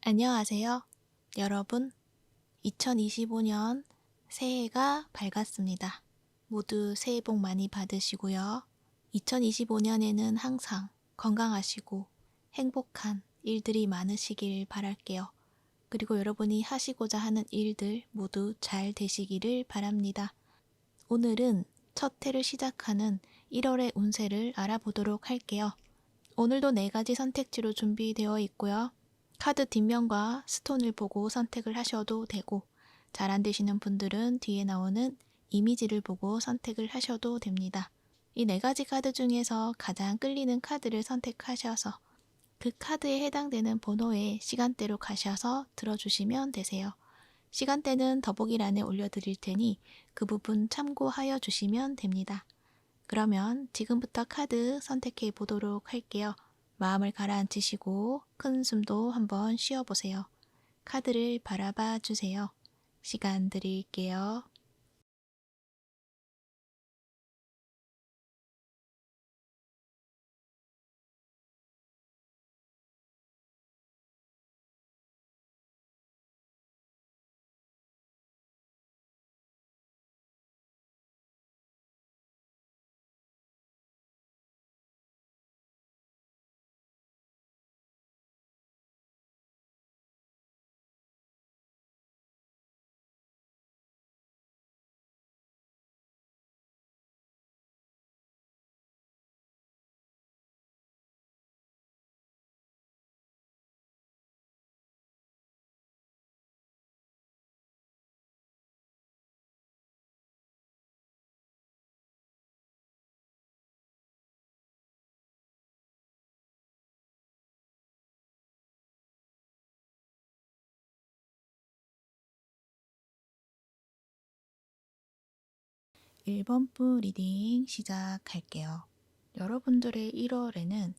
안녕하세요. 여러분, 2025년 새해가 밝았습니다. 모두 새해 복 많이 받으시고요. 2025년에는 항상 건강하시고 행복한 일들이 많으시길 바랄게요. 그리고 여러분이 하시고자 하는 일들 모두 잘 되시기를 바랍니다. 오늘은 첫 해를 시작하는 1월의 운세를 알아보도록 할게요. 오늘도 4가지 선택지로 준비되어 있고요. 카드 뒷면과 스톤을 보고 선택을 하셔도 되고, 잘 안 되시는 분들은 뒤에 나오는 이미지를 보고 선택을 하셔도 됩니다. 이 4가지 카드 중에서 가장 끌리는 카드를 선택하셔서 그 카드에 해당되는 번호에 시간대로 가셔서 들어주시면 되세요. 시간대는 더보기란에 올려드릴 테니 그 부분 참고하여 주시면 됩니다. 그러면 지금부터 카드 선택해 보도록 할게요. 마음을 가라앉히시고 큰 숨도 한번 쉬어보세요. 카드를 바라봐 주세요. 시간 드릴게요. (1번부) 리딩 시작할게요. 여러분들의 1월에는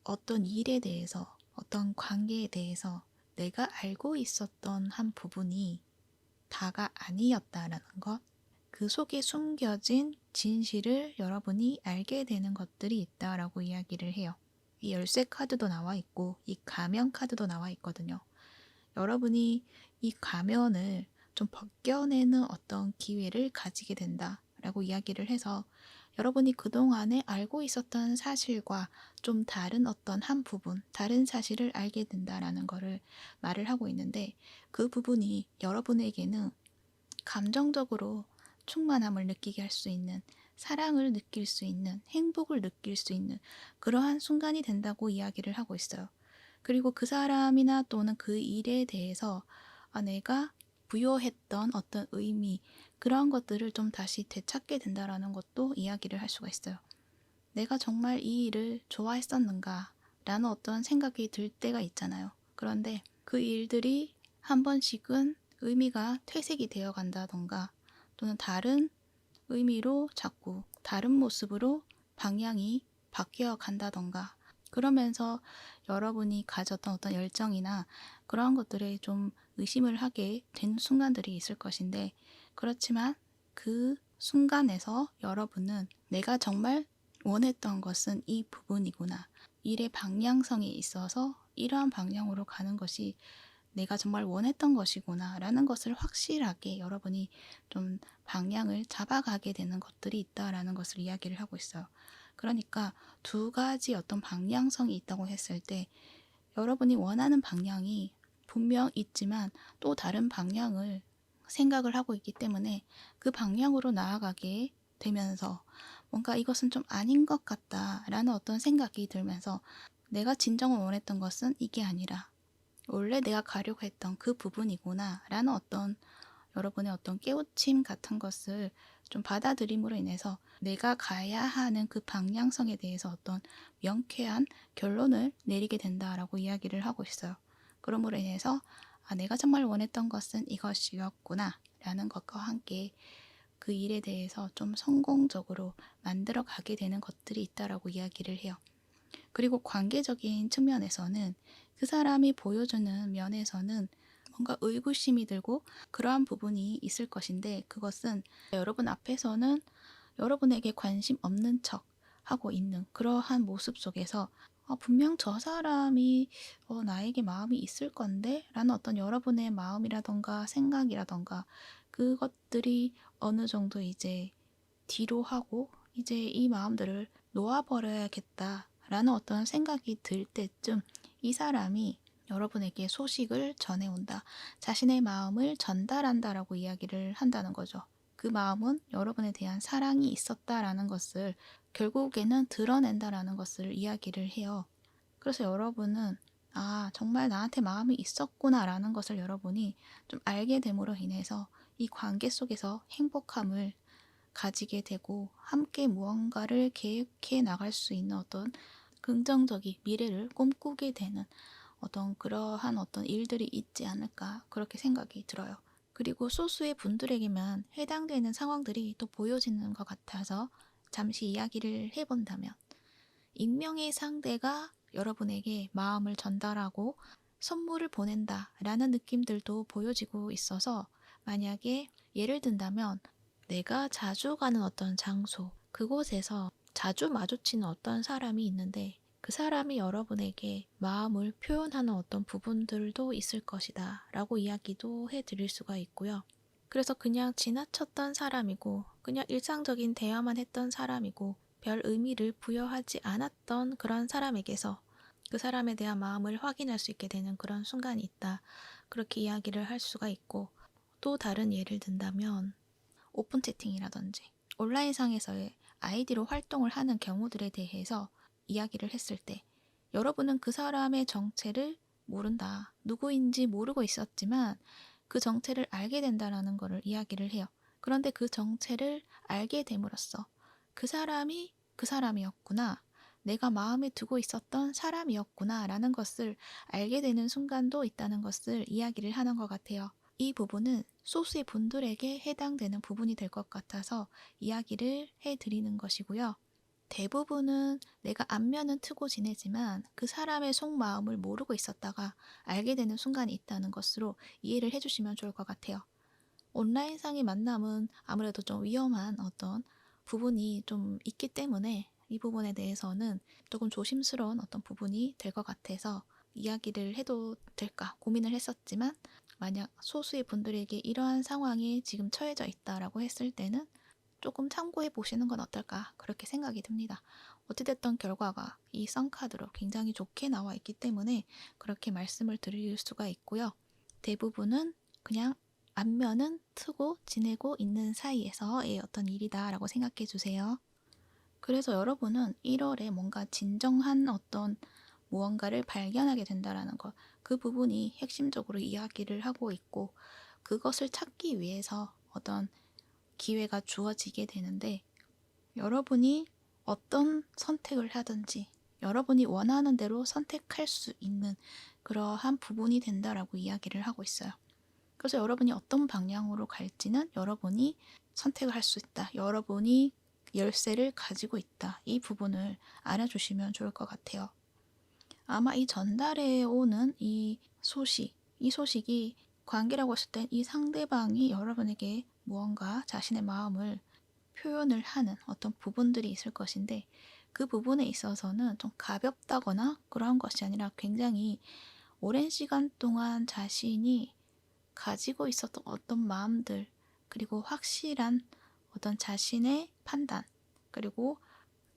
어떤 일에 대해서, 어떤 관계에 대해서 내가 알고 있었던 한 부분이 다가 아니었다라는 것, 그 속에 숨겨진 진실을 여러분이 알게 되는 것들이 있다라고 이야기를 해요. 이 열쇠 카드도 나와 있고 이 가면 카드도 나와 있거든요. 여러분이 이 가면을 좀 벗겨내는 어떤 기회를 가지게 된다라고 이야기를 해서 여러분이 그동안에 알고 있었던 사실과 좀 다른 어떤 한 부분, 다른 사실을 알게 된다라는 거를 말을 하고 있는데, 그 부분이 여러분에게는 감정적으로 충만함을 느끼게 할 수 있는, 사랑을 느낄 수 있는, 행복을 느낄 수 있는 그러한 순간이 된다고 이야기를 하고 있어요. 그리고 그 사람이나 또는 그 일에 대해서 내가 부여했던 어떤 의미, 그러한 것들을 좀 다시 되찾게 된다라는 것도 이야기를 할 수가 있어요. 내가 정말 이 일을 좋아했었는가 라는 어떤 생각이 들 때가 있잖아요. 그런데 그 일들이 한 번씩은 의미가 퇴색이 되어 간다던가, 또는 다른 의미로 자꾸 다른 모습으로 방향이 바뀌어 간다던가, 그러면서 여러분이 가졌던 어떤 열정이나 그러한 것들에 좀 의심을 하게 된 순간들이 있을 것인데, 그렇지만 그 순간에서 여러분은 내가 정말 원했던 것은 이 부분이구나, 일의 방향성이 있어서 이러한 방향으로 가는 것이 내가 정말 원했던 것이구나 라는 것을 확실하게 여러분이 좀 방향을 잡아가게 되는 것들이 있다라는 것을 이야기를 하고 있어요. 그러니까 2가지 어떤 방향성이 있다고 했을 때, 여러분이 원하는 방향이 분명 있지만 또 다른 방향을 생각을 하고 있기 때문에 그 방향으로 나아가게 되면서 뭔가 이것은 좀 아닌 것 같다라는 어떤 생각이 들면서, 내가 진정으로 원했던 것은 이게 아니라 원래 내가 가려고 했던 그 부분이구나 라는 어떤 여러분의 어떤 깨우침 같은 것을 좀 받아들임으로 인해서 내가 가야 하는 그 방향성에 대해서 어떤 명쾌한 결론을 내리게 된다라고 이야기를 하고 있어요. 그러므로 인해서 내가 정말 원했던 것은 이것이었구나 라는 것과 함께 그 일에 대해서 좀 성공적으로 만들어 가게 되는 것들이 있다라고 이야기를 해요. 그리고 관계적인 측면에서는 그 사람이 보여주는 면에서는 뭔가 의구심이 들고 그러한 부분이 있을 것인데, 그것은 여러분 앞에서는 여러분에게 관심 없는 척 하고 있는 그러한 모습 속에서 분명 저 사람이 나에게 마음이 있을 건데 라는 어떤 여러분의 마음이라던가 생각이라던가 그것들이 어느 정도 이제 뒤로 하고 이제 이 마음들을 놓아버려야겠다라는 어떤 생각이 들 때쯤 이 사람이 여러분에게 소식을 전해온다. 자신의 마음을 전달한다라고 이야기를 한다는 거죠. 그 마음은 여러분에 대한 사랑이 있었다라는 것을 결국에는 드러낸다라는 것을 이야기를 해요. 그래서 여러분은 정말 나한테 마음이 있었구나라는 것을 여러분이 좀 알게 됨으로 인해서 이 관계 속에서 행복함을 가지게 되고 함께 무언가를 계획해 나갈 수 있는 어떤 긍정적인 미래를 꿈꾸게 되는 그러한 어떤 일들이 있지 않을까 그렇게 생각이 들어요. 그리고 소수의 분들에게만 해당되는 상황들이 또 보여지는 것 같아서 잠시 이야기를 해본다면 익명의 상대가 여러분에게 마음을 전달하고 선물을 보낸다라는 느낌들도 보여지고 있어서 만약에 예를 든다면 내가 자주 가는 어떤 장소, 그곳에서 자주 마주치는 어떤 사람이 있는데 그 사람이 여러분에게 마음을 표현하는 어떤 부분들도 있을 것이다 라고 이야기도 해드릴 수가 있고요. 그래서 그냥 지나쳤던 사람이고 그냥 일상적인 대화만 했던 사람이고 별 의미를 부여하지 않았던 그런 사람에게서 그 사람에 대한 마음을 확인할 수 있게 되는 그런 순간이 있다. 그렇게 이야기를 할 수가 있고 또 다른 예를 든다면 오픈 채팅이라든지 온라인상에서의 아이디로 활동을 하는 경우들에 대해서 이야기를 했을 때 여러분은 그 사람의 정체를 모른다. 누구인지 모르고 있었지만 그 정체를 알게 된다라는 것을 이야기를 해요. 그런데 그 정체를 알게 됨으로써 그 사람이 그 사람이었구나. 내가 마음에 두고 있었던 사람이었구나 라는 것을 알게 되는 순간도 있다는 것을 이야기를 하는 것 같아요. 이 부분은 소수의 분들에게 해당되는 부분이 될 것 같아서 이야기를 해드리는 것이고요. 대부분은 내가 안면은 트고 지내지만 그 사람의 속마음을 모르고 있었다가 알게 되는 순간이 있다는 것으로 이해를 해주시면 좋을 것 같아요. 온라인상의 만남은 아무래도 좀 위험한 어떤 부분이 좀 있기 때문에 이 부분에 대해서는 조금 조심스러운 어떤 부분이 될 것 같아서 이야기를 해도 될까 고민을 했었지만 만약 소수의 분들에게 이러한 상황에 지금 처해져 있다라고 했을 때는 조금 참고해 보시는 건 어떨까 그렇게 생각이 듭니다. 어찌됐던 결과가 이 썬카드로 굉장히 좋게 나와 있기 때문에 그렇게 말씀을 드릴 수가 있고요. 대부분은 그냥 안면은 트고 지내고 있는 사이에서의 어떤 일이다라고 생각해 주세요. 그래서 여러분은 1월에 뭔가 진정한 어떤 무언가를 발견하게 된다라는 것, 그 부분이 핵심적으로 이야기를 하고 있고 그것을 찾기 위해서 어떤 기회가 주어지게 되는데 여러분이 어떤 선택을 하든지 여러분이 원하는 대로 선택할 수 있는 그러한 부분이 된다라고 이야기를 하고 있어요. 그래서 여러분이 어떤 방향으로 갈지는 여러분이 선택을 할 수 있다. 여러분이 열쇠를 가지고 있다. 이 부분을 알아주시면 좋을 것 같아요. 아마 이 전달해 오는 이 소식이 관계라고 했을 때 이 상대방이 여러분에게 무언가 자신의 마음을 표현을 하는 어떤 부분들이 있을 것인데 그 부분에 있어서는 좀 가볍다거나 그런 것이 아니라 굉장히 오랜 시간 동안 자신이 가지고 있었던 어떤 마음들 그리고 확실한 어떤 자신의 판단 그리고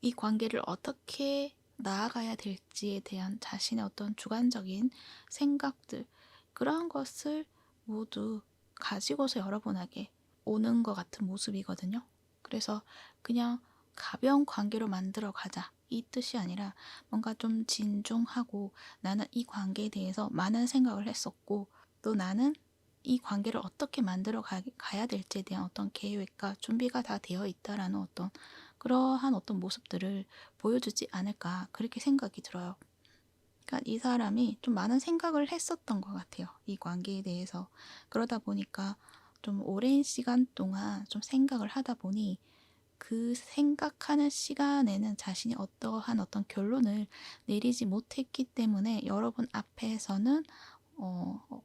이 관계를 어떻게 나아가야 될지에 대한 자신의 어떤 주관적인 생각들 그러한 것을 모두 가지고서 여러분에게 오는 것 같은 모습이거든요. 그래서 그냥 가벼운 관계로 만들어 가자 이 뜻이 아니라 뭔가 좀 진중하고 나는 이 관계에 대해서 많은 생각을 했었고 또 나는 이 관계를 어떻게 만들어 가야 될지에 대한 어떤 계획과 준비가 다 되어 있다라는 어떤 그러한 어떤 모습들을 보여주지 않을까 그렇게 생각이 들어요. 그러니까 이 사람이 좀 많은 생각을 했었던 것 같아요. 이 관계에 대해서. 그러다 보니까 좀 오랜 시간 동안 좀 생각을 하다 보니 그 생각하는 시간에는 자신이 어떠한 어떤 결론을 내리지 못했기 때문에 여러분 앞에서는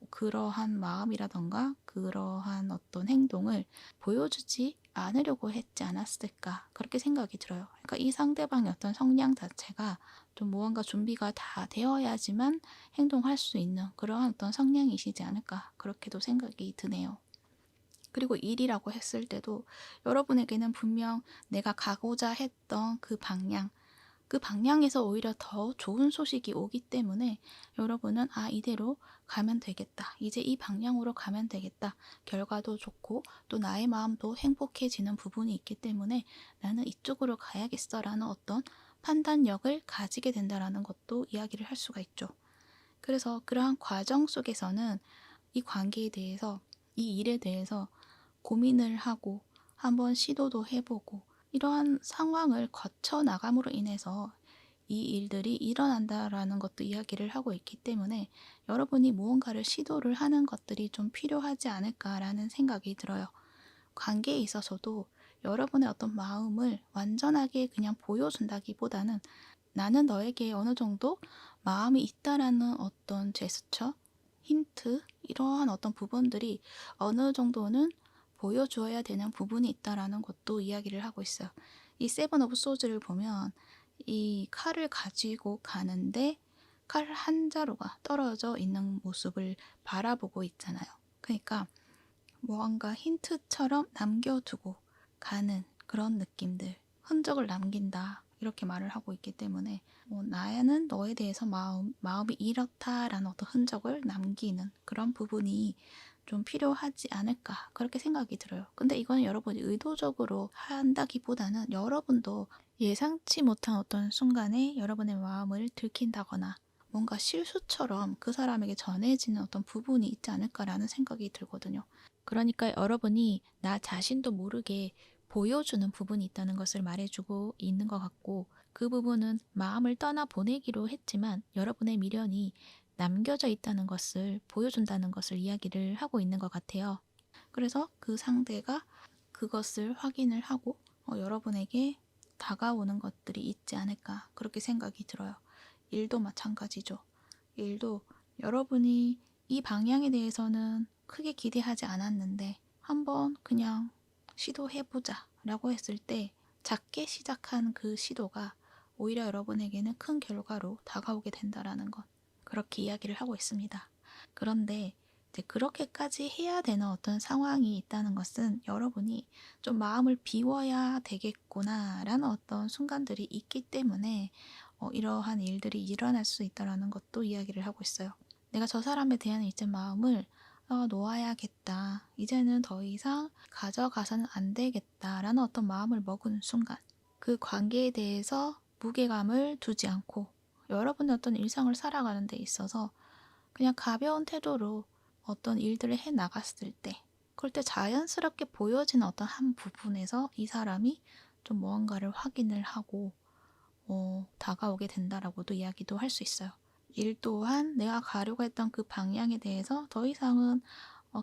그러한 마음이라던가 그러한 어떤 행동을 보여주지 않으려고 했지 않았을까 그렇게 생각이 들어요. 그러니까 이 상대방의 어떤 성향 자체가 좀 무언가 준비가 다 되어야지만 행동할 수 있는 그러한 어떤 성향이시지 않을까 그렇게도 생각이 드네요. 그리고 일이라고 했을 때도 여러분에게는 분명 내가 가고자 했던 그 방향에서 오히려 더 좋은 소식이 오기 때문에 여러분은 이대로 가면 되겠다. 이제 이 방향으로 가면 되겠다. 결과도 좋고 또 나의 마음도 행복해지는 부분이 있기 때문에 나는 이쪽으로 가야겠어라는 어떤 판단력을 가지게 된다라는 것도 이야기를 할 수가 있죠. 그래서 그러한 과정 속에서는 이 관계에 대해서, 이 일에 대해서 고민을 하고 한번 시도도 해보고 이러한 상황을 거쳐 나감으로 인해서 이 일들이 일어난다라는 것도 이야기를 하고 있기 때문에 여러분이 무언가를 시도를 하는 것들이 좀 필요하지 않을까라는 생각이 들어요. 관계에 있어서도 여러분의 어떤 마음을 완전하게 그냥 보여준다기보다는 나는 너에게 어느 정도 마음이 있다라는 어떤 제스처, 힌트, 이러한 어떤 부분들이 어느 정도는 보여주어야 되는 부분이 있다라는 것도 이야기를 하고 있어요. 이 세븐 오브 소즈를 보면 이 칼을 가지고 가는데 칼 한 자루가 떨어져 있는 모습을 바라보고 있잖아요. 그러니까 무언가 힌트처럼 남겨두고 가는 그런 느낌들, 흔적을 남긴다. 이렇게 말을 하고 있기 때문에 나는 너에 대해서 마음이 이렇다라는 어떤 흔적을 남기는 그런 부분이 좀 필요하지 않을까 그렇게 생각이 들어요. 근데 이건 여러분이 의도적으로 한다기보다는 여러분도 예상치 못한 어떤 순간에 여러분의 마음을 들킨다거나 뭔가 실수처럼 그 사람에게 전해지는 어떤 부분이 있지 않을까라는 생각이 들거든요. 그러니까 여러분이 나 자신도 모르게 보여주는 부분이 있다는 것을 말해주고 있는 것 같고 그 부분은 마음을 떠나 보내기로 했지만 여러분의 미련이 남겨져 있다는 것을 보여준다는 것을 이야기를 하고 있는 것 같아요. 그래서 그 상대가 그것을 확인을 하고 여러분에게 다가오는 것들이 있지 않을까 그렇게 생각이 들어요. 일도 마찬가지죠. 일도 여러분이 이 방향에 대해서는 크게 기대하지 않았는데 한번 그냥 시도해보자 라고 했을 때 작게 시작한 그 시도가 오히려 여러분에게는 큰 결과로 다가오게 된다라는 것 그렇게 이야기를 하고 있습니다. 그런데 이제 그렇게까지 해야 되는 어떤 상황이 있다는 것은 여러분이 좀 마음을 비워야 되겠구나 라는 어떤 순간들이 있기 때문에 이러한 일들이 일어날 수 있다는 것도 이야기를 하고 있어요. 내가 저 사람에 대한 이제 마음을 놓아야겠다. 이제는 더 이상 가져가서는 안 되겠다라는 어떤 마음을 먹은 순간 그 관계에 대해서 무게감을 두지 않고 여러분의 어떤 일상을 살아가는 데 있어서 그냥 가벼운 태도로 어떤 일들을 해 나갔을 때 그럴 때 자연스럽게 보여지는 어떤 한 부분에서 이 사람이 좀 무언가를 확인을 하고 다가오게 된다라고도 이야기도 할 수 있어요. 일 또한 내가 가려고 했던 그 방향에 대해서 더 이상은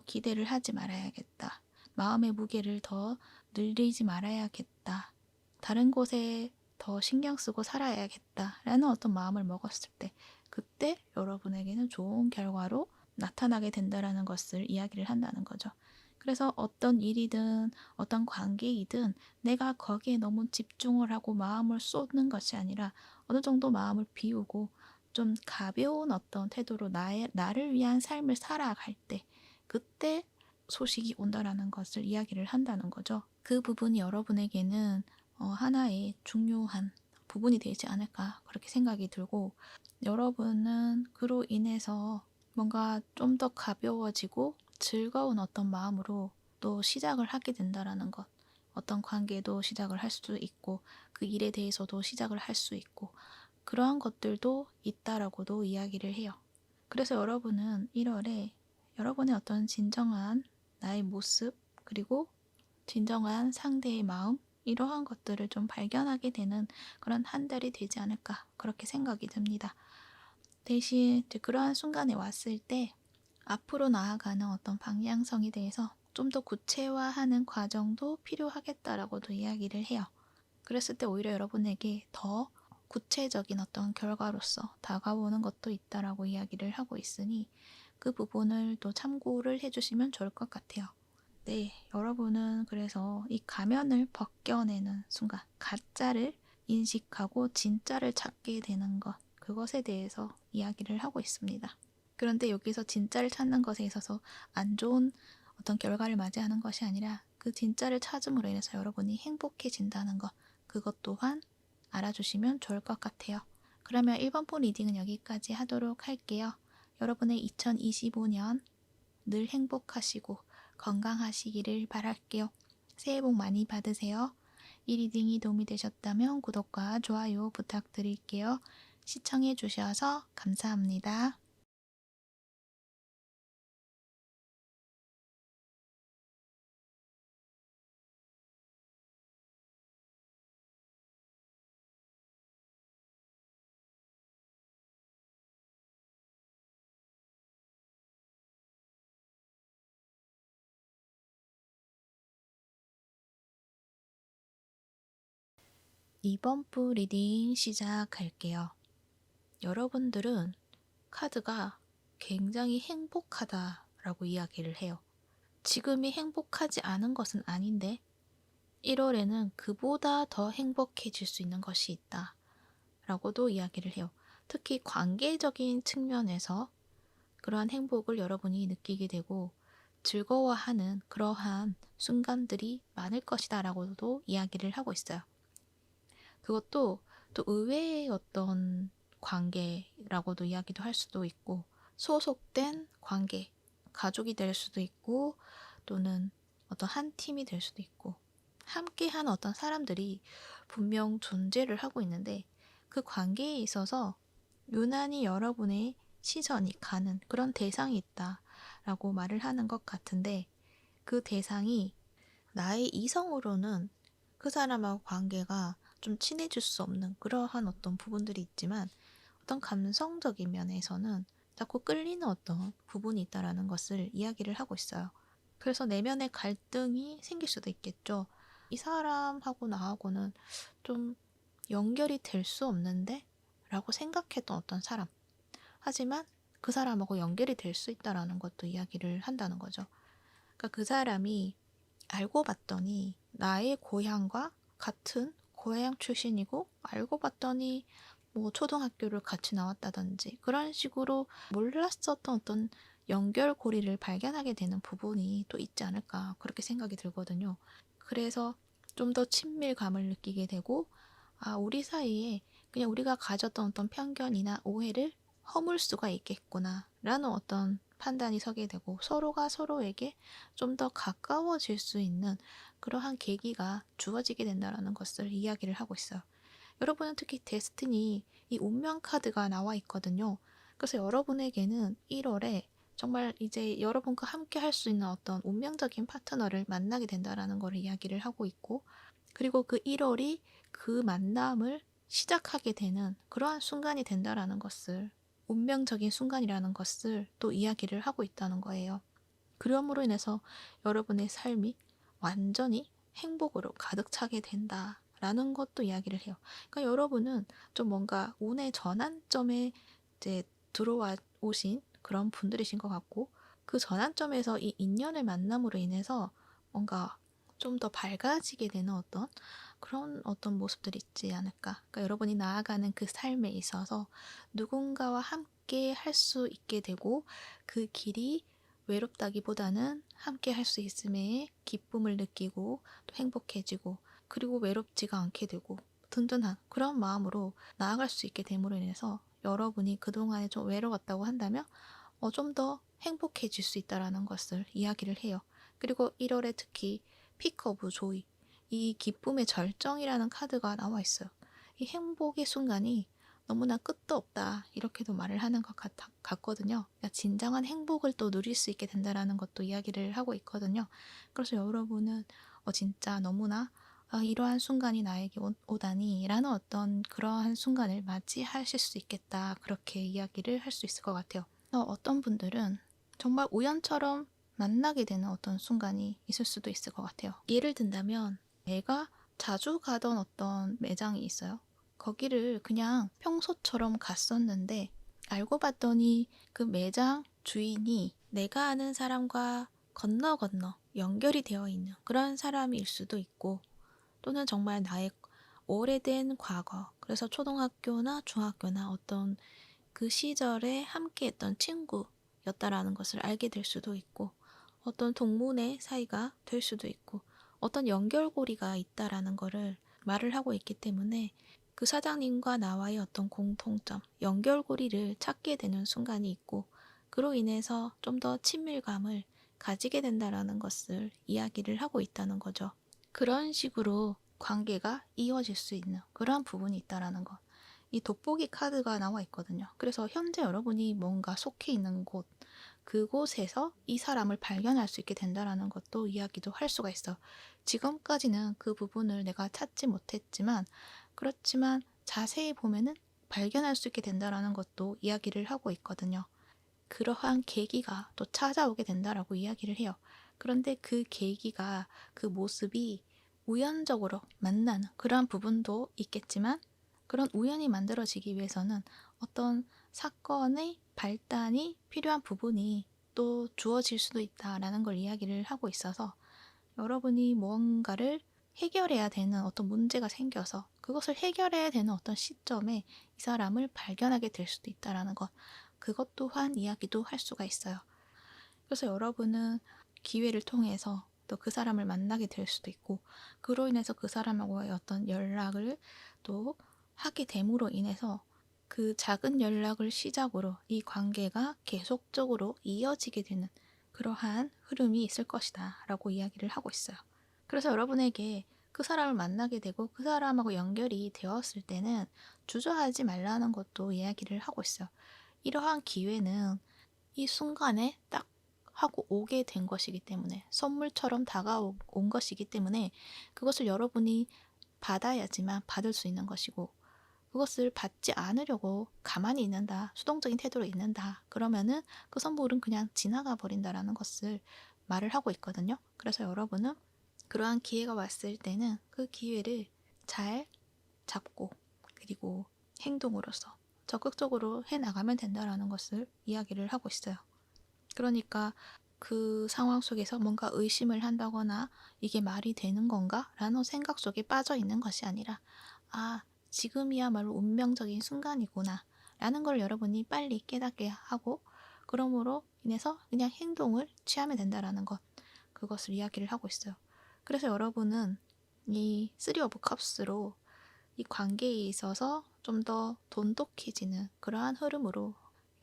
기대를 하지 말아야겠다. 마음의 무게를 더 늘리지 말아야겠다. 다른 곳에 더 신경 쓰고 살아야겠다라는 어떤 마음을 먹었을 때 그때 여러분에게는 좋은 결과로 나타나게 된다라는 것을 이야기를 한다는 거죠. 그래서 어떤 일이든 어떤 관계이든 내가 거기에 너무 집중을 하고 마음을 쏟는 것이 아니라 어느 정도 마음을 비우고 좀 가벼운 어떤 태도로 나를 위한 삶을 살아갈 때 그때 소식이 온다라는 것을 이야기를 한다는 거죠. 그 부분이 여러분에게는 하나의 중요한 부분이 되지 않을까 그렇게 생각이 들고 여러분은 그로 인해서 뭔가 좀 더 가벼워지고 즐거운 어떤 마음으로 또 시작을 하게 된다라는 것. 어떤 관계도 시작을 할 수 있고 그 일에 대해서도 시작을 할 수 있고 그러한 것들도 있다라고도 이야기를 해요. 그래서 여러분은 1월에 여러분의 어떤 진정한 나의 모습 그리고 진정한 상대의 마음 이러한 것들을 좀 발견하게 되는 그런 한 달이 되지 않을까 그렇게 생각이 듭니다. 대신 그러한 순간에 왔을 때 앞으로 나아가는 어떤 방향성에 대해서 좀 더 구체화하는 과정도 필요하겠다라고도 이야기를 해요. 그랬을 때 오히려 여러분에게 더 구체적인 어떤 결과로서 다가오는 것도 있다라고 이야기를 하고 있으니 그 부분을 또 참고를 해주시면 좋을 것 같아요. 네, 여러분은 그래서 이 가면을 벗겨내는 순간, 가짜를 인식하고 진짜를 찾게 되는 것, 그것에 대해서 이야기를 하고 있습니다. 그런데 여기서 진짜를 찾는 것에 있어서 안 좋은 어떤 결과를 맞이하는 것이 아니라 그 진짜를 찾음으로 인해서 여러분이 행복해진다는 것, 그것 또한 알아주시면 좋을 것 같아요. 그러면 1번부 리딩은 여기까지 하도록 할게요. 여러분의 2025년 늘 행복하시고 건강하시기를 바랄게요. 새해 복 많이 받으세요. 이 리딩이 도움이 되셨다면 구독과 좋아요 부탁드릴게요. 시청해 주셔서 감사합니다. 이번 부 리딩 시작할게요. 여러분들은 카드가 굉장히 행복하다라고 이야기를 해요. 지금이 행복하지 않은 것은 아닌데 1월에는 그보다 더 행복해질 수 있는 것이 있다 라고도 이야기를 해요. 특히 관계적인 측면에서 그러한 행복을 여러분이 느끼게 되고 즐거워하는 그러한 순간들이 많을 것이다 라고도 이야기를 하고 있어요. 그것도 또 의외의 어떤 관계라고도 이야기도 할 수도 있고 소속된 관계, 가족이 될 수도 있고 또는 어떤 한 팀이 될 수도 있고 함께한 어떤 사람들이 분명 존재를 하고 있는데 그 관계에 있어서 유난히 여러분의 시선이 가는 그런 대상이 있다라고 말을 하는 것 같은데 그 대상이 나의 이성으로는 그 사람하고 관계가 좀 친해질 수 없는 그러한 어떤 부분들이 있지만 어떤 감성적인 면에서는 자꾸 끌리는 어떤 부분이 있다라는 것을 이야기를 하고 있어요. 그래서 내면의 갈등이 생길 수도 있겠죠. 이 사람하고 나하고는 좀 연결이 될 수 없는데? 라고 생각했던 어떤 사람. 하지만 그 사람하고 연결이 될 수 있다라는 것도 이야기를 한다는 거죠. 그러니까 그 사람이 알고 봤더니 나의 고향과 같은 고향 출신이고 알고 봤더니 뭐 초등학교를 같이 나왔다든지 그런 식으로 몰랐었던 어떤 연결고리를 발견하게 되는 부분이 또 있지 않을까 그렇게 생각이 들거든요. 그래서 좀 더 친밀감을 느끼게 되고 우리 사이에 그냥 우리가 가졌던 어떤 편견이나 오해를 허물 수가 있겠구나 라는 어떤 판단이 서게 되고 서로가 서로에게 좀 더 가까워질 수 있는 그러한 계기가 주어지게 된다는 것을 이야기를 하고 있어요. 여러분은 특히 데스티니 이 운명 카드가 나와 있거든요. 그래서 여러분에게는 1월에 정말 이제 여러분과 함께 할 수 있는 어떤 운명적인 파트너를 만나게 된다라는 걸 이야기를 하고 있고 그리고 그 1월이 그 만남을 시작하게 되는 그러한 순간이 된다라는 것을 운명적인 순간이라는 것을 또 이야기를 하고 있다는 거예요. 그럼으로 인해서 여러분의 삶이 완전히 행복으로 가득 차게 된다라는 것도 이야기를 해요. 그러니까 여러분은 좀 뭔가 운의 전환점에 이제 들어와 오신 그런 분들이신 것 같고 그 전환점에서 이 인연을 만남으로 인해서 뭔가 좀 더 밝아지게 되는 어떤 그런 어떤 모습들이 있지 않을까. 그러니까 여러분이 나아가는 그 삶에 있어서 누군가와 함께 할 수 있게 되고 그 길이 외롭다기보다는 함께 할 수 있음에 기쁨을 느끼고 또 행복해지고 그리고 외롭지가 않게 되고 든든한 그런 마음으로 나아갈 수 있게 됨으로 인해서 여러분이 그동안에 좀 외로웠다고 한다면 좀 더 행복해질 수 있다라는 것을 이야기를 해요. 그리고 1월에 특히 피크 오브 조이 이 기쁨의 절정이라는 카드가 나와 있어요. 이 행복의 순간이 너무나 끝도 없다 이렇게도 말을 하는 것 같거든요. 그러니까 진정한 행복을 또 누릴 수 있게 된다라는 것도 이야기를 하고 있거든요. 그래서 여러분은 진짜 너무나 이러한 순간이 나에게 오다니 라는 어떤 그러한 순간을 맞이하실 수 있겠다 그렇게 이야기를 할 수 있을 것 같아요. 어떤 분들은 정말 우연처럼 만나게 되는 어떤 순간이 있을 수도 있을 것 같아요. 예를 든다면 내가 자주 가던 어떤 매장이 있어요. 거기를 그냥 평소처럼 갔었는데 알고 봤더니 그 매장 주인이 내가 아는 사람과 건너 연결이 되어 있는 그런 사람일 수도 있고, 또는 정말 나의 오래된 과거, 그래서 초등학교나 중학교나 어떤 그 시절에 함께했던 친구였다라는 것을 알게 될 수도 있고, 어떤 동문의 사이가 될 수도 있고, 어떤 연결고리가 있다라는 것을 말을 하고 있기 때문에 그 사장님과 나와의 어떤 공통점, 연결고리를 찾게 되는 순간이 있고, 그로 인해서 좀 더 친밀감을 가지게 된다라는 것을 이야기를 하고 있다는 거죠. 그런 식으로 관계가 이어질 수 있는 그러한 부분이 있다라는 것. 이 돋보기 카드가 나와 있거든요. 그래서 현재 여러분이 뭔가 속해 있는 곳, 그곳에서 이 사람을 발견할 수 있게 된다라는 것도 이야기도 할 수가 있어. 지금까지는 그 부분을 내가 찾지 못했지만, 그렇지만 자세히 보면은 발견할 수 있게 된다라는 것도 이야기를 하고 있거든요. 그러한 계기가 또 찾아오게 된다라고 이야기를 해요. 그런데 그 계기가, 그 모습이 우연적으로 만나는 그러한 부분도 있겠지만, 그런 우연이 만들어지기 위해서는 어떤 사건의 발단이 필요한 부분이 또 주어질 수도 있다라는 걸 이야기를 하고 있어서, 여러분이 무언가를 해결해야 되는 어떤 문제가 생겨서 그것을 해결해야 되는 어떤 시점에 이 사람을 발견하게 될 수도 있다라는 것, 그것 또한 이야기도 할 수가 있어요. 그래서 여러분은 기회를 통해서 또 그 사람을 만나게 될 수도 있고, 그로 인해서 그 사람하고의 어떤 연락을 또 하게 됨으로 인해서 그 작은 연락을 시작으로 이 관계가 계속적으로 이어지게 되는 그러한 흐름이 있을 것이다 라고 이야기를 하고 있어요. 그래서 여러분에게 그 사람을 만나게 되고 그 사람하고 연결이 되었을 때는 주저하지 말라는 것도 이야기를 하고 있어요. 이러한 기회는 이 순간에 딱 하고 오게 된 것이기 때문에, 선물처럼 다가온 것이기 때문에 그것을 여러분이 받아야지만 받을 수 있는 것이고, 그것을 받지 않으려고 가만히 있는다, 수동적인 태도로 있는다, 그러면은 그 선물은 그냥 지나가 버린다라는 것을 말을 하고 있거든요. 그래서 여러분은 그러한 기회가 왔을 때는 그 기회를 잘 잡고, 그리고 행동으로서 적극적으로 해나가면 된다라는 것을 이야기를 하고 있어요. 그러니까 그 상황 속에서 뭔가 의심을 한다거나 이게 말이 되는 건가? 라는 생각 속에 빠져 있는 것이 아니라, 아, 지금이야말로 운명적인 순간이구나 라는 걸 여러분이 빨리 깨닫게 하고, 그러므로 인해서 그냥 행동을 취하면 된다라는 것, 그것을 이야기를 하고 있어요. 그래서 여러분은 이 쓰리 오브 컵스로 이 관계에 있어서 좀 더 돈독해지는 그러한 흐름으로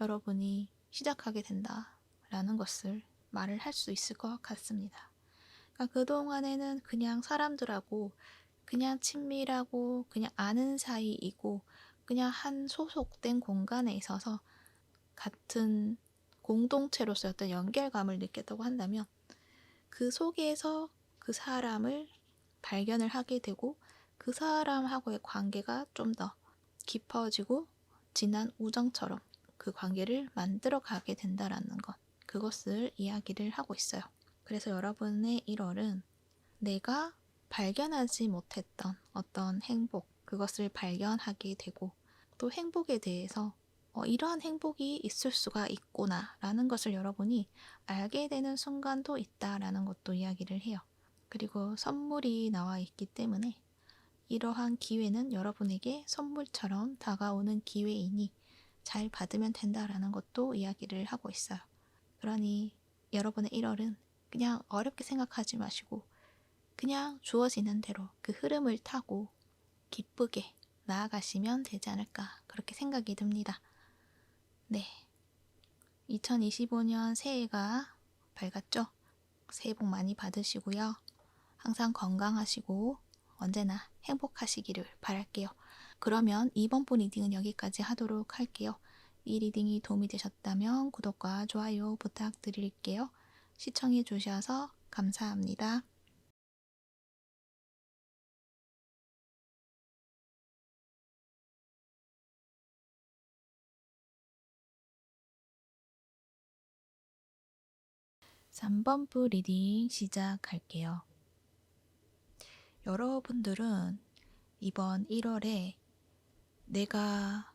여러분이 시작하게 된다라는 것을 말을 할 수 있을 것 같습니다. 그러니까 그동안에는 그냥 사람들하고 그냥 친밀하고 그냥 아는 사이이고, 그냥 한 소속된 공간에 있어서 같은 공동체로서 어떤 연결감을 느꼈다고 한다면, 그 속에서 그 사람을 발견을 하게 되고 그 사람하고의 관계가 좀 더 깊어지고 진한 우정처럼 그 관계를 만들어 가게 된다라는 것, 그것을 이야기를 하고 있어요. 그래서 여러분의 1월은 내가 발견하지 못했던 어떤 행복, 그것을 발견하게 되고, 또 행복에 대해서 이러한 행복이 있을 수가 있구나 라는 것을 여러분이 알게 되는 순간도 있다라는 것도 이야기를 해요. 그리고 선물이 나와 있기 때문에 이러한 기회는 여러분에게 선물처럼 다가오는 기회이니 잘 받으면 된다라는 것도 이야기를 하고 있어요. 그러니 여러분의 1월은 그냥 어렵게 생각하지 마시고 그냥 주어지는 대로 그 흐름을 타고 기쁘게 나아가시면 되지 않을까, 그렇게 생각이 듭니다. 네, 2025년 새해가 밝았죠? 새해 복 많이 받으시고요. 항상 건강하시고 언제나 행복하시기를 바랄게요. 그러면 이번 분 리딩은 여기까지 하도록 할게요. 이 리딩이 도움이 되셨다면 구독과 좋아요 부탁드릴게요. 시청해 주셔서 감사합니다. 3번부 리딩 시작할게요. 여러분들은 이번 1월에 내가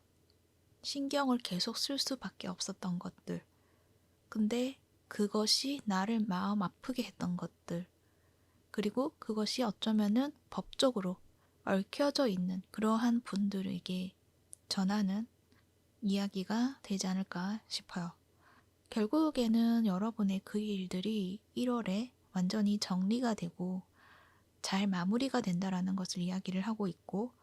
신경을 계속 쓸 수밖에 없었던 것들, 근데 그것이 나를 마음 아프게 했던 것들, 그리고 그것이 어쩌면은 법적으로 얽혀져 있는 그러한 분들에게 전하는 이야기가 되지 않을까 싶어요. 결국에는 여러분의 그 일들이 1월에 완전히 정리가 되고 잘 마무리가 된다라는 것을 이야기를 하고 있고,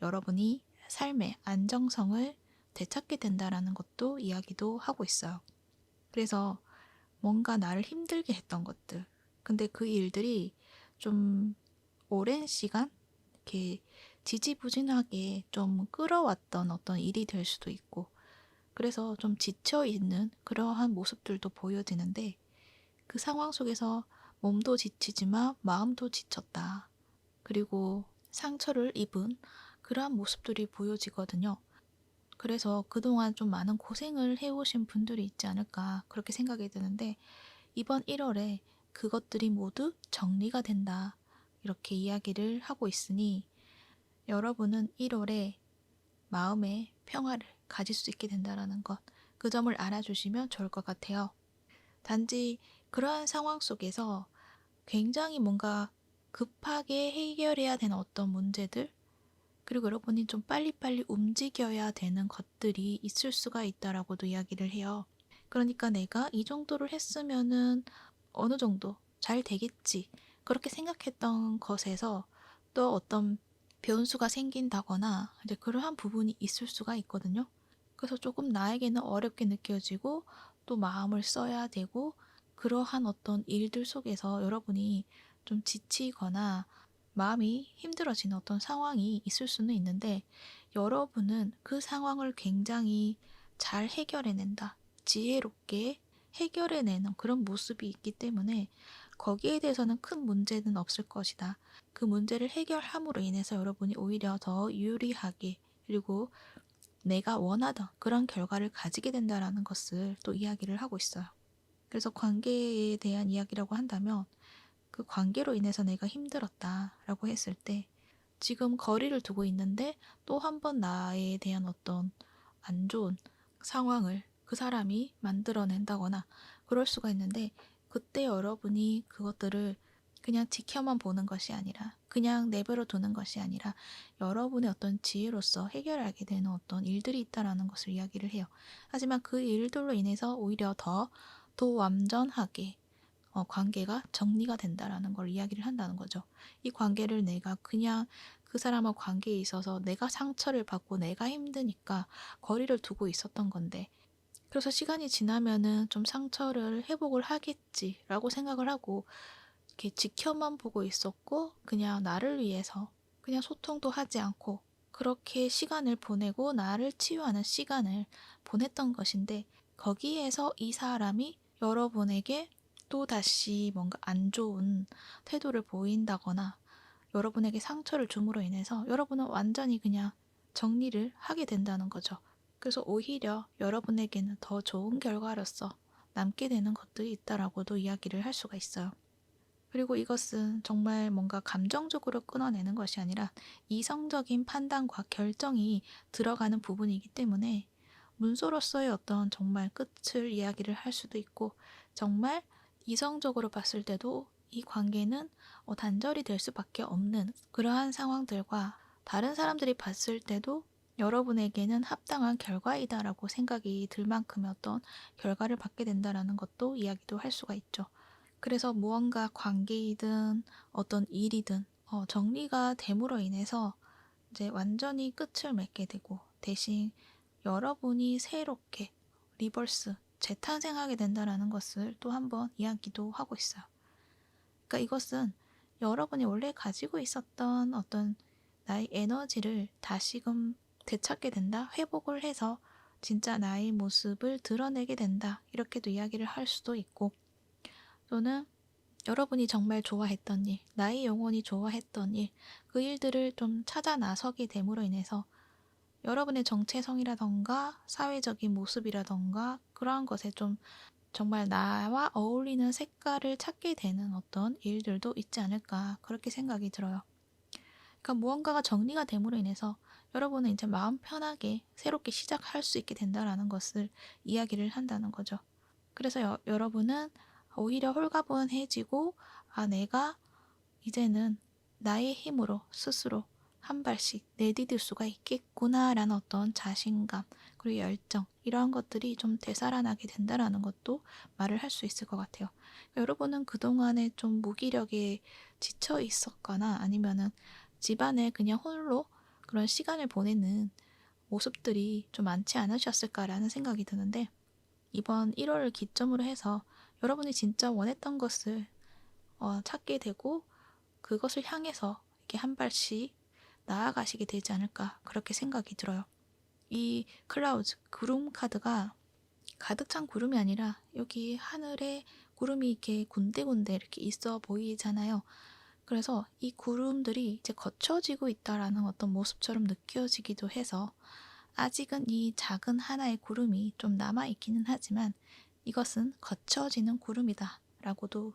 여러분이 삶의 안정성을 되찾게 된다라는 것도 이야기도 하고 있어요. 그래서 뭔가 나를 힘들게 했던 것들, 근데 그 일들이 좀 오랜 시간 이렇게 지지부진하게 좀 끌어왔던 어떤 일이 될 수도 있고, 그래서 좀 지쳐있는 그러한 모습들도 보여지는데, 그 상황 속에서 몸도 지치지만 마음도 지쳤다. 그리고 상처를 입은 그러한 모습들이 보여지거든요. 그래서 그동안 좀 많은 고생을 해오신 분들이 있지 않을까 그렇게 생각이 드는데, 이번 1월에 그것들이 모두 정리가 된다, 이렇게 이야기를 하고 있으니 여러분은 1월에 마음의 평화를 가질 수 있게 된다는 것, 그 점을 알아주시면 좋을 것 같아요. 단지 그러한 상황 속에서 굉장히 뭔가 급하게 해결해야 되는 어떤 문제들, 그리고 여러분이 좀 빨리빨리 움직여야 되는 것들이 있을 수가 있다라고도 이야기를 해요. 그러니까 내가 이 정도를 했으면은 어느 정도 잘 되겠지, 그렇게 생각했던 것에서 또 어떤 변수가 생긴다거나 이제 그러한 부분이 있을 수가 있거든요. 그래서 조금 나에게는 어렵게 느껴지고 또 마음을 써야 되고, 그러한 어떤 일들 속에서 여러분이 좀 지치거나 마음이 힘들어지는 어떤 상황이 있을 수는 있는데, 여러분은 그 상황을 굉장히 잘 해결해낸다, 지혜롭게 해결해내는 그런 모습이 있기 때문에 거기에 대해서는 큰 문제는 없을 것이다. 그 문제를 해결함으로 인해서 여러분이 오히려 더 유리하게, 그리고 내가 원하던 그런 결과를 가지게 된다라는 것을 또 이야기를 하고 있어요. 그래서 관계에 대한 이야기라고 한다면, 그 관계로 인해서 내가 힘들었다라고 했을 때 지금 거리를 두고 있는데 또 한 번 나에 대한 어떤 안 좋은 상황을 그 사람이 만들어낸다거나 그럴 수가 있는데, 그때 여러분이 그것들을 그냥 지켜만 보는 것이 아니라, 그냥 내버려 두는 것이 아니라 여러분의 어떤 지혜로서 해결하게 되는 어떤 일들이 있다라는 것을 이야기를 해요. 하지만 그 일들로 인해서 오히려 더 완전하게 관계가 정리가 된다라는 걸 이야기를 한다는 거죠. 이 관계를 내가 그냥 그 사람과 관계에 있어서 내가 상처를 받고 내가 힘드니까 거리를 두고 있었던 건데, 그래서 시간이 지나면은 좀 상처를 회복을 하겠지라고 생각을 하고 이렇게 지켜만 보고 있었고, 그냥 나를 위해서 그냥 소통도 하지 않고 그렇게 시간을 보내고 나를 치유하는 시간을 보냈던 것인데, 거기에서 이 사람이 여러분에게 또 다시 뭔가 안 좋은 태도를 보인다거나 여러분에게 상처를 줌으로 인해서 여러분은 완전히 그냥 정리를 하게 된다는 거죠. 그래서 오히려 여러분에게는 더 좋은 결과로서 남게 되는 것들이 있다라고도 이야기를 할 수가 있어요. 그리고 이것은 정말 뭔가 감정적으로 끊어내는 것이 아니라 이성적인 판단과 결정이 들어가는 부분이기 때문에, 문서로서의 어떤 정말 끝을 이야기를 할 수도 있고, 정말 이성적으로 봤을 때도 이 관계는 단절이 될 수밖에 없는 그러한 상황들과, 다른 사람들이 봤을 때도 여러분에게는 합당한 결과이다라고 생각이 들 만큼의 어떤 결과를 받게 된다라는 것도 이야기도 할 수가 있죠. 그래서 무언가 관계이든 어떤 일이든 정리가 됨으로 인해서 이제 완전히 끝을 맺게 되고, 대신 여러분이 새롭게 리버스, 재탄생하게 된다라는 것을 또 한 번 이야기도 하고 있어요. 그러니까 이것은 여러분이 원래 가지고 있었던 어떤 나의 에너지를 다시금 되찾게 된다, 회복을 해서 진짜 나의 모습을 드러내게 된다, 이렇게도 이야기를 할 수도 있고, 또는 여러분이 정말 좋아했던 일, 나의 영혼이 좋아했던 일, 그 일들을 좀 찾아 나서게 됨으로 인해서 여러분의 정체성이라던가 사회적인 모습이라던가 그러한 것에 좀 정말 나와 어울리는 색깔을 찾게 되는 어떤 일들도 있지 않을까 그렇게 생각이 들어요. 그러니까 무언가가 정리가 됨으로 인해서 여러분은 이제 마음 편하게 새롭게 시작할 수 있게 된다라는 것을 이야기를 한다는 거죠. 그래서 여러분은 오히려 홀가분해지고 내가 이제는 나의 힘으로 스스로 한 발씩 내디딜 수가 있겠구나라는 어떤 자신감 그리고 열정 이러한 것들이 좀 되살아나게 된다라는 것도 말을 할 수 있을 것 같아요. 여러분은 그동안에 좀 무기력에 지쳐 있었거나 아니면은 집안에 그냥 홀로 그런 시간을 보내는 모습들이 좀 많지 않으셨을까라는 생각이 드는데 이번 1월을 기점으로 해서 여러분이 진짜 원했던 것을 찾게 되고 그것을 향해서 이렇게 한 발씩 나아가시게 되지 않을까 그렇게 생각이 들어요. 이 클라우드 구름 카드가 가득 찬 구름이 아니라 여기 하늘에 구름이 이렇게 군데군데 이렇게 있어 보이잖아요. 그래서 이 구름들이 이제 걷혀지고 있다라는 어떤 모습처럼 느껴지기도 해서 아직은 이 작은 하나의 구름이 좀 남아있기는 하지만 이것은 걷혀지는 구름이다 라고도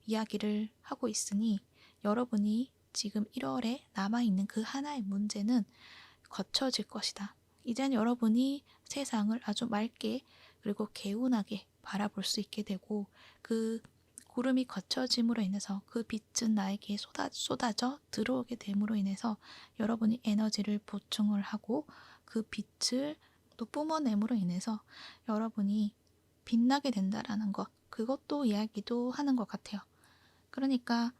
이야기를 하고 있으니 여러분이 지금 1월에 남아있는 그 하나의 문제는 거쳐질 것이다. 이젠 여러분이 세상을 아주 맑게 그리고 개운하게 바라볼 수 있게 되고 그 구름이 거쳐짐으로 인해서 그 빛은 나에게 쏟아져 들어오게 됨으로 인해서 여러분이 에너지를 보충을 하고 그 빛을 또 뿜어냄으로 인해서 여러분이 빛나게 된다라는 것 그것도 이야기도 하는 것 같아요. 그러니까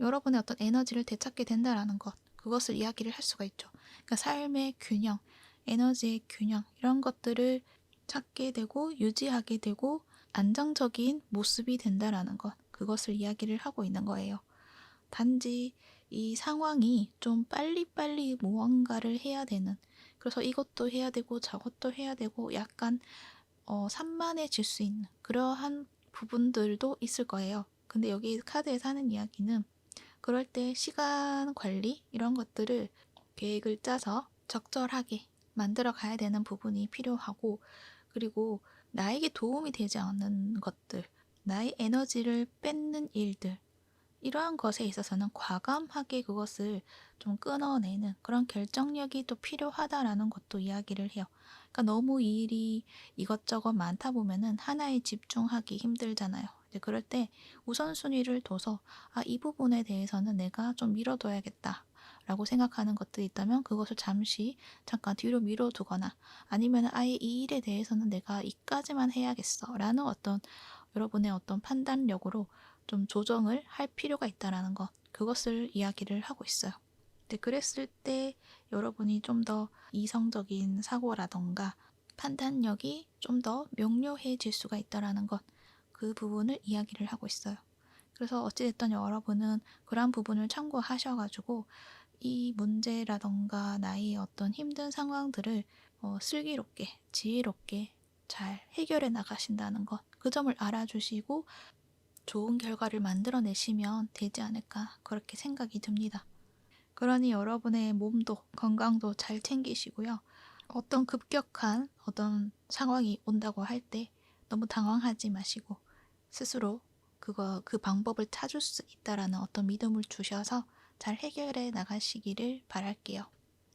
여러분의 어떤 에너지를 되찾게 된다라는 것 그것을 이야기를 할 수가 있죠. 그러니까 삶의 균형, 에너지의 균형 이런 것들을 찾게 되고 유지하게 되고 안정적인 모습이 된다라는 것 그것을 이야기를 하고 있는 거예요. 단지 이 상황이 좀 빨리빨리 무언가를 해야 되는 그래서 이것도 해야 되고 저것도 해야 되고 약간 산만해질 수 있는 그러한 부분들도 있을 거예요. 근데 여기 카드에서 하는 이야기는 그럴 때 시간 관리 이런 것들을 계획을 짜서 적절하게 만들어 가야 되는 부분이 필요하고 그리고 나에게 도움이 되지 않는 것들, 나의 에너지를 뺏는 일들 이러한 것에 있어서는 과감하게 그것을 좀 끊어내는 그런 결정력이 또 필요하다라는 것도 이야기를 해요. 그러니까 너무 일이 이것저것 많다 보면은 하나에 집중하기 힘들잖아요. 이제 그럴 때 우선순위를 둬서 이 부분에 대해서는 내가 좀 미뤄둬야겠다. 라고 생각하는 것들이 있다면 그것을 잠깐 뒤로 미뤄두거나 아니면 아예 이 일에 대해서는 내가 이까지만 해야겠어 라는 어떤 여러분의 어떤 판단력으로 좀 조정을 할 필요가 있다라는 것 그것을 이야기를 하고 있어요. 근데 그랬을 때 여러분이 좀 더 이성적인 사고라던가 판단력이 좀 더 명료해질 수가 있다라는 것 그 부분을 이야기를 하고 있어요. 그래서 어찌됐든 여러분은 그러한 부분을 참고하셔가지고 이 문제라던가 나의 어떤 힘든 상황들을 슬기롭게 지혜롭게 잘 해결해 나가신다는 것 그 점을 알아주시고 좋은 결과를 만들어내시면 되지 않을까 그렇게 생각이 듭니다. 그러니 여러분의 몸도 건강도 잘 챙기시고요. 어떤 급격한 어떤 상황이 온다고 할 때 너무 당황하지 마시고 스스로 그 방법을 찾을 수 있다라는 어떤 믿음을 주셔서 잘 해결해 나가시기를 바랄게요.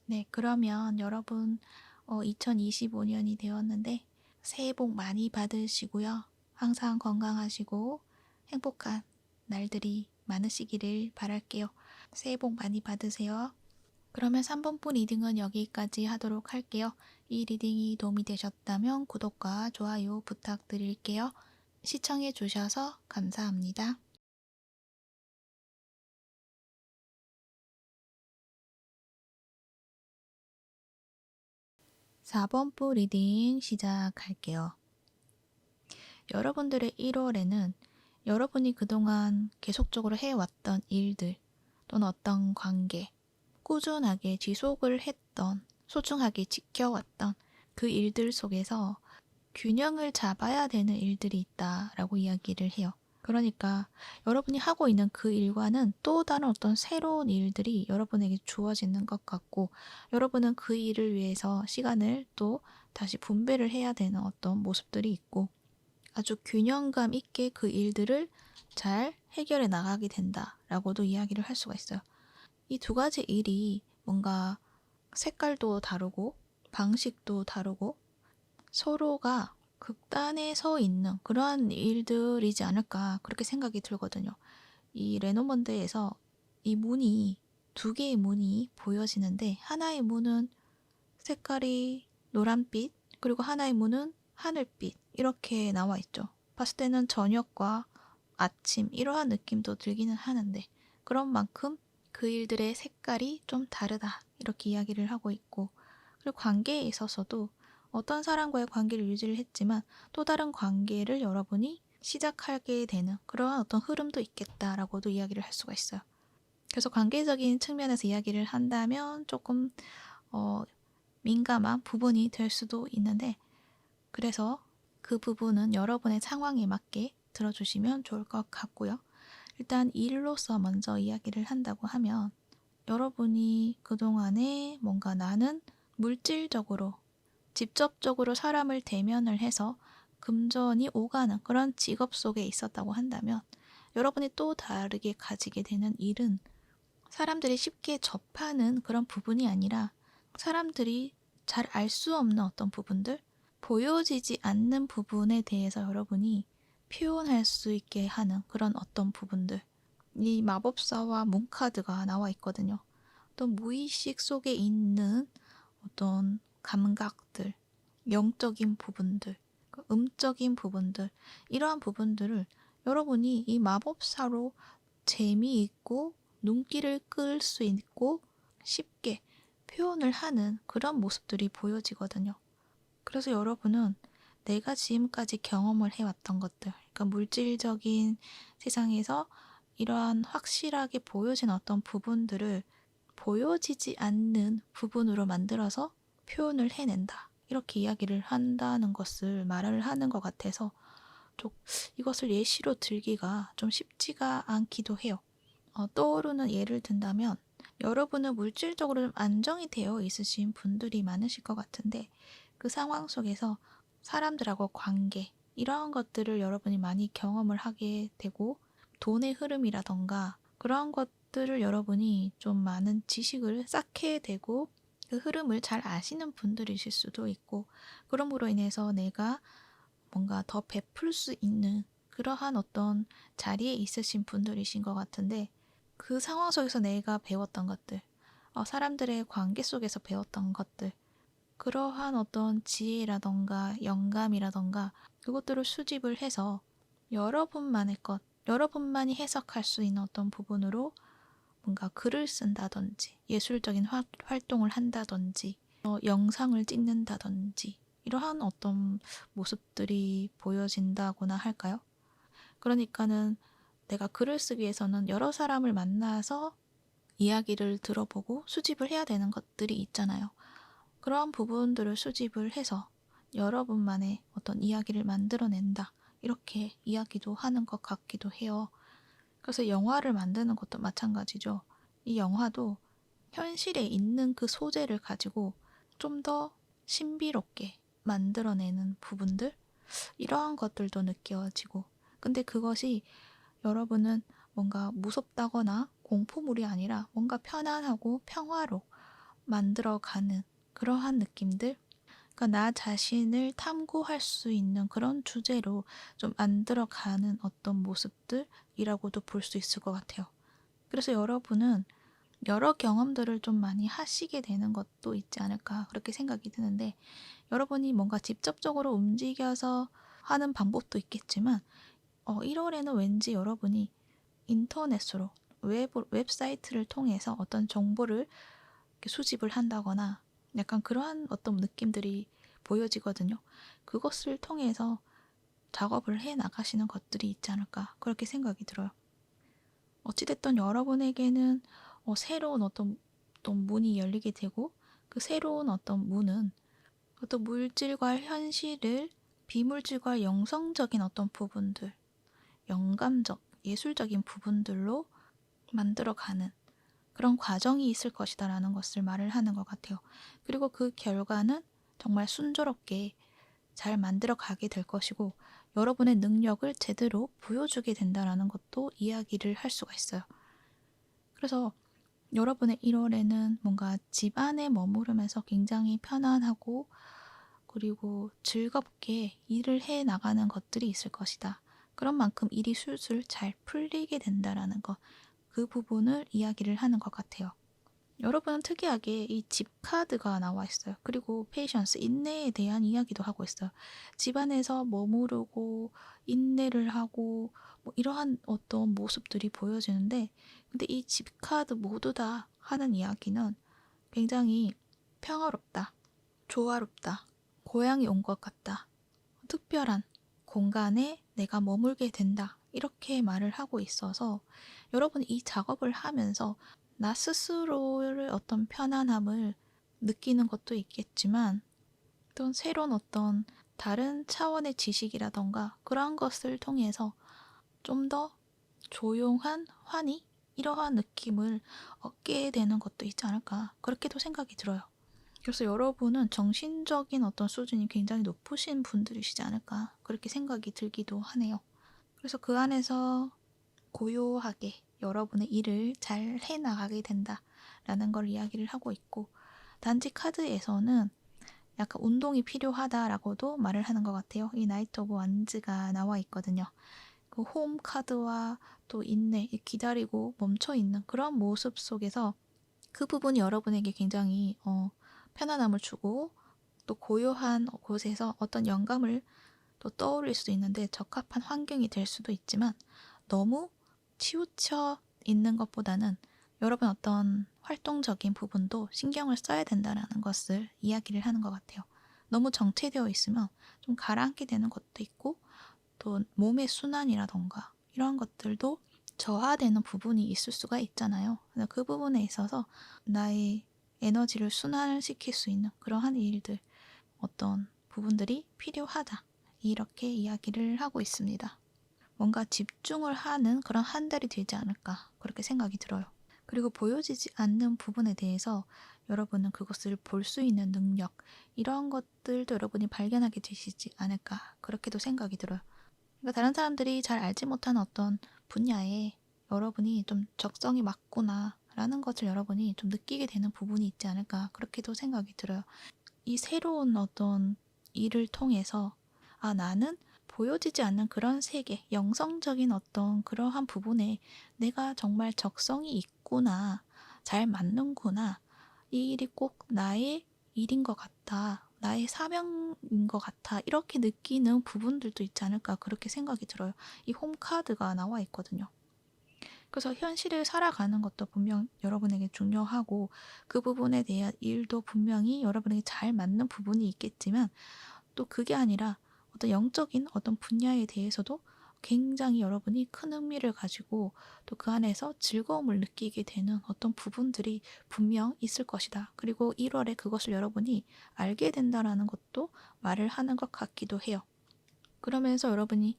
네, 그러면 여러분 2025년이 되었는데 새해 복 많이 받으시고요. 항상 건강하시고 행복한 날들이 많으시기를 바랄게요. 새해 복 많이 받으세요. 그러면 3번분 리딩은 여기까지 하도록 할게요. 이 리딩이 도움이 되셨다면 구독과 좋아요 부탁드릴게요. 시청해 주셔서 감사합니다. 4번분 리딩 시작할게요. 여러분들의 1월에는 여러분이 그동안 계속적으로 해왔던 일들 또는 어떤 관계, 꾸준하게 지속을 했던, 소중하게 지켜왔던 그 일들 속에서 균형을 잡아야 되는 일들이 있다라고 이야기를 해요. 그러니까 여러분이 하고 있는 그 일과는 또 다른 어떤 새로운 일들이 여러분에게 주어지는 것 같고 여러분은 그 일을 위해서 시간을 또 다시 분배를 해야 되는 어떤 모습들이 있고 아주 균형감 있게 그 일들을 잘 해결해 나가게 된다라고도 이야기를 할 수가 있어요. 이 두 가지 일이 뭔가 색깔도 다르고 방식도 다르고 서로가 극단에 서 있는 그러한 일들이지 않을까 그렇게 생각이 들거든요. 이 레노먼드에서 이 문이 두 개의 문이 보여지는데 하나의 문은 색깔이 노란빛 그리고 하나의 문은 하늘빛 이렇게 나와 있죠. 봤을 때는 저녁과 아침 이러한 느낌도 들기는 하는데 그런 만큼 그 일들의 색깔이 좀 다르다 이렇게 이야기를 하고 있고 그리고 관계에 있어서도 어떤 사람과의 관계를 유지를 했지만 또 다른 관계를 여러분이 시작하게 되는 그러한 어떤 흐름도 있겠다라고도 이야기를 할 수가 있어요. 그래서 관계적인 측면에서 이야기를 한다면 조금 민감한 부분이 될 수도 있는데 그래서 그 부분은 여러분의 상황에 맞게 들어주시면 좋을 것 같고요. 일단 일로서 먼저 이야기를 한다고 하면 여러분이 그동안에 뭔가 나는 물질적으로 직접적으로 사람을 대면을 해서 금전이 오가는 그런 직업 속에 있었다고 한다면 여러분이 또 다르게 가지게 되는 일은 사람들이 쉽게 접하는 그런 부분이 아니라 사람들이 잘 알 수 없는 어떤 부분들, 보여지지 않는 부분에 대해서 여러분이 표현할 수 있게 하는 그런 어떤 부분들. 이 마법사와 문카드가 나와 있거든요. 또 무의식 속에 있는 어떤 감각들, 영적인 부분들, 음적인 부분들, 이러한 부분들을 여러분이 이 마법사로 재미있고 눈길을 끌 수 있고 쉽게 표현을 하는 그런 모습들이 보여지거든요. 그래서 여러분은 내가 지금까지 경험을 해왔던 것들, 그러니까 물질적인 세상에서 이러한 확실하게 보여진 어떤 부분들을 보여지지 않는 부분으로 만들어서 표현을 해낸다. 이렇게 이야기를 한다는 것을 말을 하는 것 같아서 좀 이것을 예시로 들기가 좀 쉽지가 않기도 해요. 떠오르는 예를 든다면 여러분은 물질적으로 좀 안정이 되어 있으신 분들이 많으실 것 같은데 그 상황 속에서 사람들하고 관계 이러한 것들을 여러분이 많이 경험을 하게 되고 돈의 흐름이라던가 그러한 것들을 여러분이 좀 많은 지식을 쌓게 되고 그 흐름을 잘 아시는 분들이실 수도 있고 그럼으로 인해서 내가 뭔가 더 베풀 수 있는 그러한 어떤 자리에 있으신 분들이신 것 같은데 그 상황 속에서 내가 배웠던 것들, 사람들의 관계 속에서 배웠던 것들, 그러한 어떤 지혜라던가 영감이라던가 그것들을 수집을 해서 여러분만의 것, 여러분만이 해석할 수 있는 어떤 부분으로 뭔가 글을 쓴다든지 예술적인 활동을 한다든지 영상을 찍는다든지 이러한 어떤 모습들이 보여진다거나 할까요? 그러니까는 내가 글을 쓰기 위해서는 여러 사람을 만나서 이야기를 들어보고 수집을 해야 되는 것들이 있잖아요. 그러한 부분들을 수집을 해서 여러분만의 어떤 이야기를 만들어낸다. 이렇게 이야기도 하는 것 같기도 해요. 그래서 영화를 만드는 것도 마찬가지죠. 이 영화도 현실에 있는 그 소재를 가지고 좀 더 신비롭게 만들어내는 부분들? 이러한 것들도 느껴지고 근데 그것이 여러분은 뭔가 무섭다거나 공포물이 아니라 뭔가 편안하고 평화로 만들어가는 그러한 느낌들 그러니까 나 자신을 탐구할 수 있는 그런 주제로 좀 만들어가는 어떤 모습들이라고도 볼 수 있을 것 같아요. 그래서 여러분은 여러 경험들을 좀 많이 하시게 되는 것도 있지 않을까 그렇게 생각이 드는데 여러분이 뭔가 직접적으로 움직여서 하는 방법도 있겠지만 1월에는 왠지 여러분이 인터넷으로 웹사이트를 통해서 어떤 정보를 이렇게 수집을 한다거나 약간 그러한 어떤 느낌들이 보여지거든요. 그것을 통해서 작업을 해 나가시는 것들이 있지 않을까 그렇게 생각이 들어요. 어찌됐든 여러분에게는 새로운 어떤 문이 열리게 되고 그 새로운 어떤 문은 어떤 물질과 현실을 비물질과 영성적인 어떤 부분들, 영감적, 예술적인 부분들로 만들어가는 그런 과정이 있을 것이다라는 것을 말을 하는 것 같아요. 그리고 그 결과는 정말 순조롭게 잘 만들어 가게 될 것이고 여러분의 능력을 제대로 보여주게 된다라는 것도 이야기를 할 수가 있어요. 그래서 여러분의 1월에는 뭔가 집 안에 머무르면서 굉장히 편안하고 그리고 즐겁게 일을 해 나가는 것들이 있을 것이다. 그런 만큼 일이 술술 잘 풀리게 된다라는 거, 그 부분을 이야기를 하는 것 같아요. 여러분은 특이하게 이 집 카드가 나와 있어요. 그리고 페이션스, 인내에 대한 이야기도 하고 있어요. 집안에서 머무르고 인내를 하고 뭐 이러한 어떤 모습들이 보여지는데, 근데 이 집 카드 모두 다 하는 이야기는 굉장히 평화롭다, 조화롭다, 고향이 온 것 같다, 특별한 공간에 내가 머물게 된다, 이렇게 말을 하고 있어서 여러분이 이 작업을 하면서 나 스스로의 어떤 편안함을 느끼는 것도 있겠지만 또 새로운 어떤 다른 차원의 지식이라던가 그러한 것을 통해서 좀 더 조용한 환희, 이러한 느낌을 얻게 되는 것도 있지 않을까, 그렇게도 생각이 들어요. 그래서 여러분은 정신적인 어떤 수준이 굉장히 높으신 분들이시지 않을까, 그렇게 생각이 들기도 하네요. 그래서 그 안에서 고요하게 여러분의 일을 잘 해나가게 된다라는 걸 이야기를 하고 있고, 단지 카드에서는 약간 운동이 필요하다라고도 말을 하는 것 같아요. 이 나이트 오브 완즈가 나와 있거든요. 그 홈 카드와 또 인내, 기다리고 멈춰있는 그런 모습 속에서 그 부분이 여러분에게 굉장히 편안함을 주고, 또 고요한 곳에서 어떤 영감을 또 떠올릴 수도 있는데 적합한 환경이 될 수도 있지만, 너무 치우쳐 있는 것보다는 여러분 어떤 활동적인 부분도 신경을 써야 된다는 것을 이야기를 하는 것 같아요. 너무 정체되어 있으면 좀 가라앉게 되는 것도 있고, 또 몸의 순환이라던가 이런 것들도 저하되는 부분이 있을 수가 있잖아요. 그래서 그 부분에 있어서 나의 에너지를 순환시킬 수 있는 그러한 일들, 어떤 부분들이 필요하다, 이렇게 이야기를 하고 있습니다. 뭔가 집중을 하는 그런 한 달이 되지 않을까, 그렇게 생각이 들어요. 그리고 보여지지 않는 부분에 대해서 여러분은 그것을 볼 수 있는 능력, 이런 것들도 여러분이 발견하게 되시지 않을까, 그렇게도 생각이 들어요. 그러니까 다른 사람들이 잘 알지 못하는 어떤 분야에 여러분이 좀 적성이 맞구나 라는 것을 여러분이 좀 느끼게 되는 부분이 있지 않을까, 그렇게도 생각이 들어요. 이 새로운 어떤 일을 통해서 나는 보여지지 않는 그런 세계, 영성적인 어떤 그러한 부분에 내가 정말 적성이 있구나, 잘 맞는구나, 이 일이 꼭 나의 일인 것 같아, 나의 사명인 것 같아, 이렇게 느끼는 부분들도 있지 않을까, 그렇게 생각이 들어요. 이 홈카드가 나와 있거든요. 그래서 현실을 살아가는 것도 분명 여러분에게 중요하고, 그 부분에 대한 일도 분명히 여러분에게 잘 맞는 부분이 있겠지만, 또 그게 아니라 어떤 영적인 어떤 분야에 대해서도 굉장히 여러분이 큰 흥미를 가지고 또 그 안에서 즐거움을 느끼게 되는 어떤 부분들이 분명 있을 것이다. 그리고 1월에 그것을 여러분이 알게 된다라는 것도 말을 하는 것 같기도 해요. 그러면서 여러분이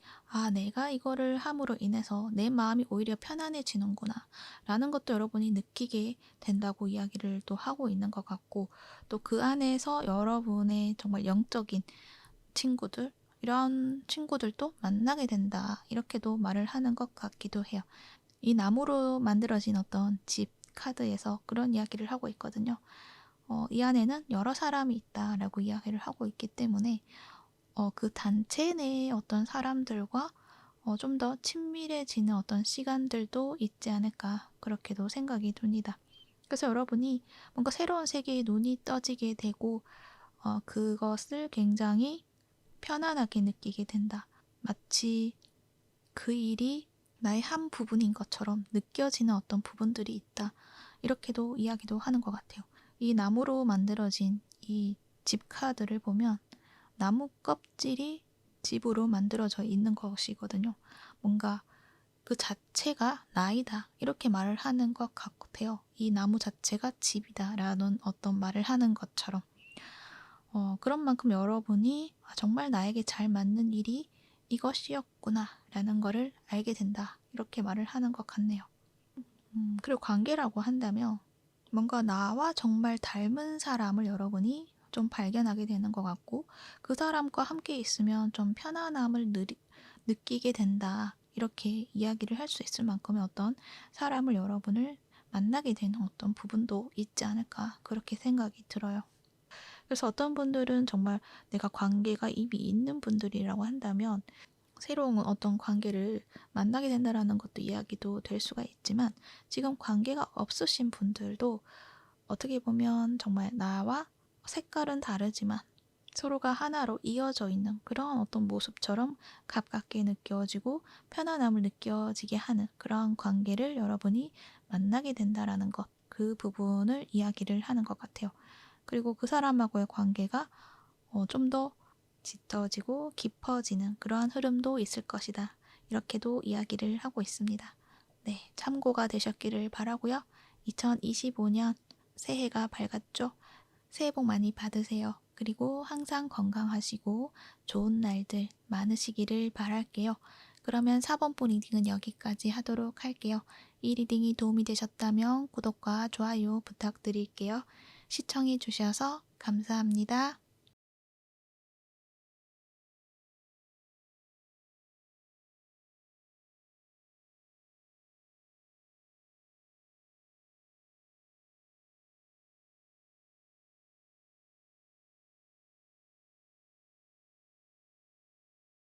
내가 이거를 함으로 인해서 내 마음이 오히려 편안해지는구나 라는 것도 여러분이 느끼게 된다고 이야기를 또 하고 있는 것 같고, 또 그 안에서 여러분의 정말 영적인 친구들, 이런 친구들도 만나게 된다, 이렇게도 말을 하는 것 같기도 해요. 이 나무로 만들어진 어떤 집 카드에서 그런 이야기를 하고 있거든요. 이 안에는 여러 사람이 있다라고 이야기를 하고 있기 때문에 그 단체 내의 어떤 사람들과 좀 더 친밀해지는 어떤 시간들도 있지 않을까, 그렇게도 생각이 듭니다. 그래서 여러분이 뭔가 새로운 세계에 눈이 떠지게 되고 그것을 굉장히 편안하게 느끼게 된다. 마치 그 일이 나의 한 부분인 것처럼 느껴지는 어떤 부분들이 있다. 이렇게도 이야기도 하는 것 같아요. 이 나무로 만들어진 이 집 카드를 보면 나무 껍질이 집으로 만들어져 있는 것이거든요. 뭔가 그 자체가 나이다, 이렇게 말을 하는 것 같아요. 이 나무 자체가 집이다 라는 어떤 말을 하는 것처럼. 그런 만큼 여러분이 정말 나에게 잘 맞는 일이 이것이었구나 라는 거를 알게 된다, 이렇게 말을 하는 것 같네요. 그리고 관계라고 한다면 뭔가 나와 정말 닮은 사람을 여러분이 좀 발견하게 되는 것 같고, 그 사람과 함께 있으면 좀 편안함을 느끼게 된다, 이렇게 이야기를 할 수 있을 만큼의 어떤 사람을 여러분을 만나게 되는 어떤 부분도 있지 않을까, 그렇게 생각이 들어요. 그래서 어떤 분들은 정말 내가 관계가 이미 있는 분들이라고 한다면 새로운 어떤 관계를 만나게 된다라는 것도 이야기도 될 수가 있지만 지금 관계가 없으신 분들도 어떻게 보면 정말 나와 색깔은 다르지만 서로가 하나로 이어져 있는 그런 어떤 모습처럼 가깝게 느껴지고 편안함을 느껴지게 하는 그런 관계를 여러분이 만나게 된다라는 것, 그 부분을 이야기를 하는 것 같아요. 그리고 그 사람하고의 관계가 좀 더 짙어지고 깊어지는 그러한 흐름도 있을 것이다. 이렇게도 이야기를 하고 있습니다. 네, 참고가 되셨기를 바라고요. 2025년 새해가 밝았죠? 새해 복 많이 받으세요. 그리고 항상 건강하시고 좋은 날들 많으시기를 바랄게요. 그러면 4번분 리딩은 여기까지 하도록 할게요. 이 리딩이 도움이 되셨다면 구독과 좋아요 부탁드릴게요. 시청해 주셔서 감사합니다.